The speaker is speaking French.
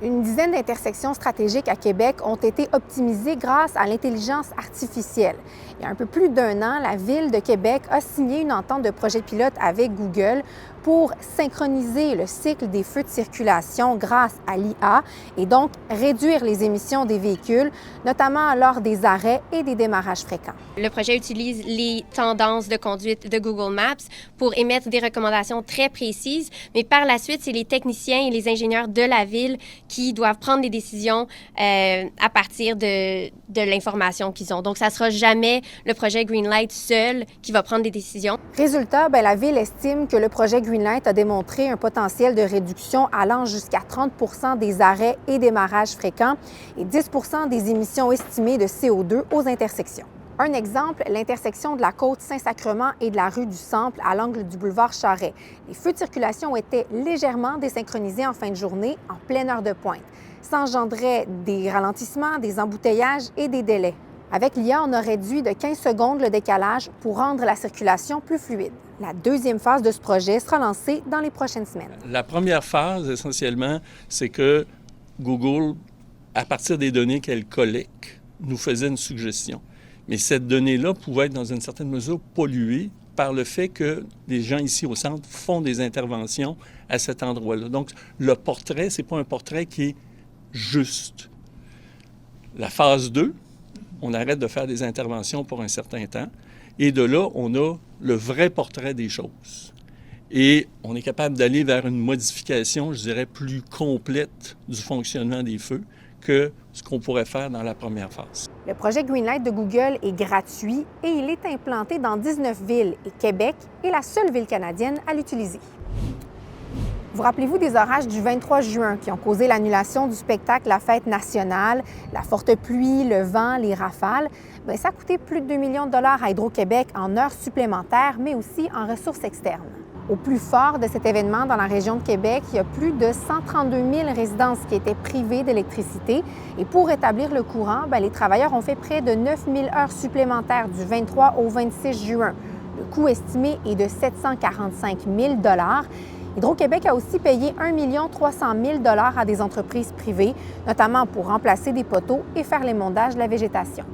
Une dizaine d'intersections stratégiques à Québec ont été optimisées grâce à l'intelligence artificielle. Il y a un peu plus d'un an, la Ville de Québec a signé une entente de projet pilote avec Google pour synchroniser le cycle des feux de circulation grâce à l'IA et donc réduire les émissions des véhicules, notamment lors des arrêts et des démarrages fréquents. Le projet utilise les tendances de conduite de Google Maps pour émettre des recommandations très précises, mais par la suite, c'est les techniciens et les ingénieurs de la Ville qui doivent prendre des décisions à partir de l'information qu'ils ont. Donc, ça ne sera jamais le projet Greenlight seul qui va prendre des décisions. Résultat, la Ville estime que le projet Greenlight a démontré un potentiel de réduction allant jusqu'à 30 % des arrêts et démarrages fréquents et 10 % des émissions estimées de CO2 aux intersections. Un exemple, l'intersection de la côte Saint-Sacrement et de la rue du Sample à l'angle du boulevard Charest. Les feux de circulation étaient légèrement désynchronisés en fin de journée, en pleine heure de pointe. Ça engendrait des ralentissements, des embouteillages et des délais. Avec l'IA, on a réduit de 15 secondes le décalage pour rendre la circulation plus fluide. La deuxième phase de ce projet sera lancée dans les prochaines semaines. La première phase, essentiellement, c'est que Google, à partir des données qu'elle collecte, nous faisait une suggestion. Mais cette donnée-là pouvait être, dans une certaine mesure, polluée par le fait que les gens ici au centre font des interventions à cet endroit-là. Donc, le portrait, ce n'est pas un portrait qui est juste. La phase 2, on arrête de faire des interventions pour un certain temps. Et de là, on a le vrai portrait des choses. Et on est capable d'aller vers une modification, je dirais, plus complète du fonctionnement des feux que ce qu'on pourrait faire dans la première phase. Le projet Greenlight de Google est gratuit et il est implanté dans 19 villes et Québec est la seule ville canadienne à l'utiliser. Vous rappelez-vous des orages du 23 juin qui ont causé l'annulation du spectacle La Fête nationale, la forte pluie, le vent, les rafales? Ça a coûté plus de 2 millions de dollars à Hydro-Québec en heures supplémentaires, mais aussi en ressources externes. Au plus fort de cet événement dans la région de Québec, il y a plus de 132 000 résidences qui étaient privées d'électricité. Et pour rétablir le courant, les travailleurs ont fait près de 9 000 heures supplémentaires du 23 au 26 juin. Le coût estimé est de 745 000 dollars. Hydro-Québec a aussi payé 1 300 000 dollars à des entreprises privées, notamment pour remplacer des poteaux et faire l'émondage de la végétation.